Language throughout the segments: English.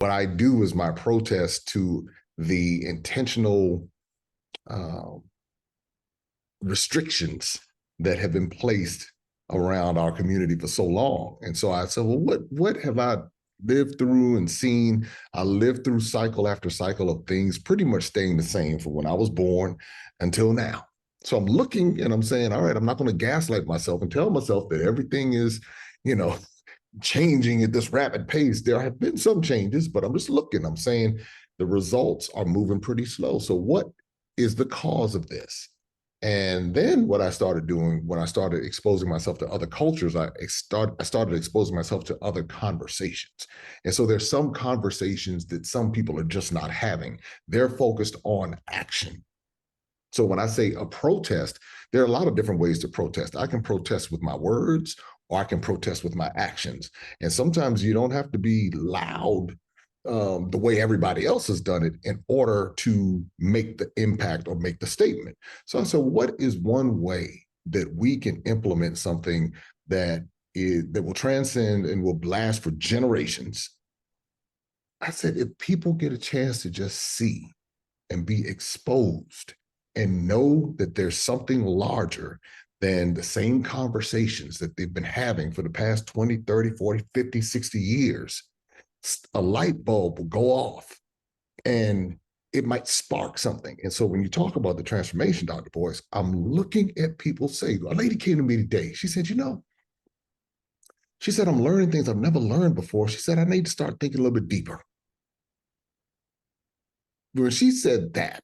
what I do is my protest to the intentional uh, restrictions that have been placed around our community for so long. And so I said, well, what have I lived through and seen? I lived through cycle after cycle of things pretty much staying the same from when I was born until now. So I'm looking and I'm saying, all right, I'm not going to gaslight myself and tell myself that everything is, you know, changing at this rapid pace. There have been some changes, but I'm just looking. I'm saying the results are moving pretty slow. So what is the cause of this? And then what I started doing when I started exposing myself to other cultures, I started exposing myself to other conversations. And so there's some conversations that some people are just not having. They're focused on action. So when I say a protest, there are a lot of different ways to protest. I can protest with my words or I can protest with my actions. And sometimes you don't have to be loud the way everybody else has done it in order to make the impact or make the statement. So I said, what is one way that we can implement something that will transcend and will last for generations? I said, if people get a chance to just see and be exposed and know that there's something larger than the same conversations that they've been having for the past 20, 30, 40, 50, 60 years, a light bulb will go off and it might spark something. And so when you talk about the transformation, Dr. Boyce, I'm looking at people say, a lady came to me today. She said, she said, I'm learning things I've never learned before. She said, I need to start thinking a little bit deeper. When she said that,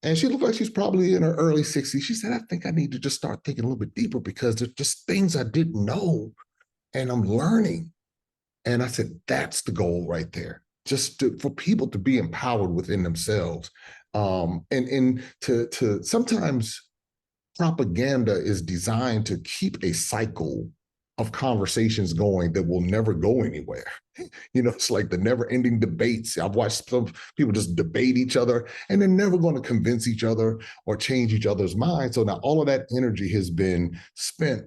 and she looked like she's probably in her early 60s. She said, I think I need to just start thinking a little bit deeper because there's just things I didn't know and I'm learning. And I said, that's the goal right there. For people to be empowered within themselves. And to sometimes propaganda is designed to keep a cycle of conversations going that will never go anywhere. It's like the never ending debates. I've watched some people just debate each other and they're never going to convince each other or change each other's minds. So now all of that energy has been spent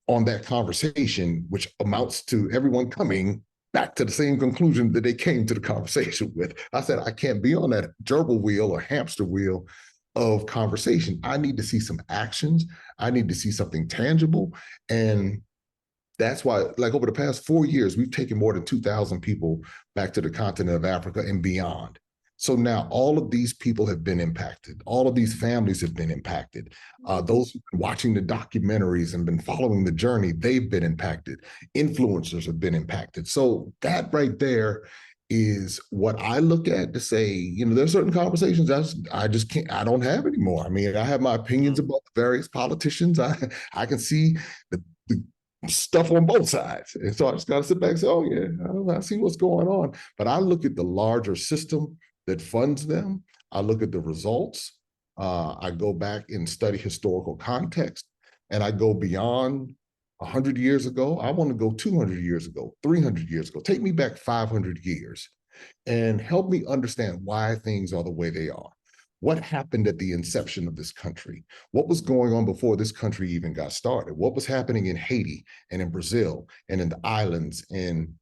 on that conversation, which amounts to everyone coming back to the same conclusion that they came to the conversation with. I said, I can't be on that gerbil wheel or hamster wheel of conversation. I need to see some actions. I need to see something tangible. And that's why, like over the past 4 years, we've taken more than 2,000 people back to the continent of Africa and beyond. So now all of these people have been impacted. All of these families have been impacted. Those who've been watching the documentaries and been following the journey, they've been impacted. Influencers have been impacted. So that right there is what I look at to say, there's certain conversations I just can't, I don't have anymore. I mean, I have my opinions about the various politicians. I can see the stuff on both sides. And so I just got to sit back and say, oh, yeah, I see what's going on. But I look at the larger system that funds them. I look at the results. I go back and study historical context, and I go beyond 100 years ago. I want to go 200 years ago, 300 years ago. Take me back 500 years and help me understand why things are the way they are. What happened at the inception of this country? What was going on before this country even got started? What was happening in Haiti and in Brazil and in the islands and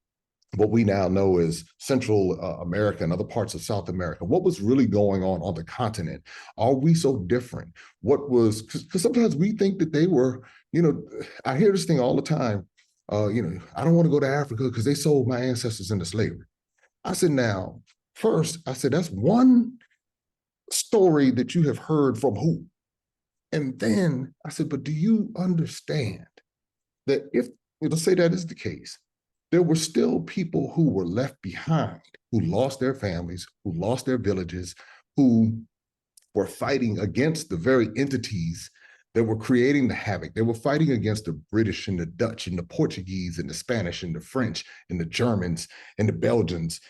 what we now know as Central America and other parts of South America? What was really going on the continent? Are we so different? Because sometimes we think that they were, I hear this thing all the time. I don't want to go to Africa because they sold my ancestors into slavery. I said, now, first, I said, that's one story that you have heard from who? And then I said, but do you understand that if, let's say that is the case, there were still people who were left behind, who lost their families, who lost their villages, who were fighting against the very entities that were creating the havoc. They were fighting against the British and the Dutch and the Portuguese and the Spanish and the French and the Germans and the Belgians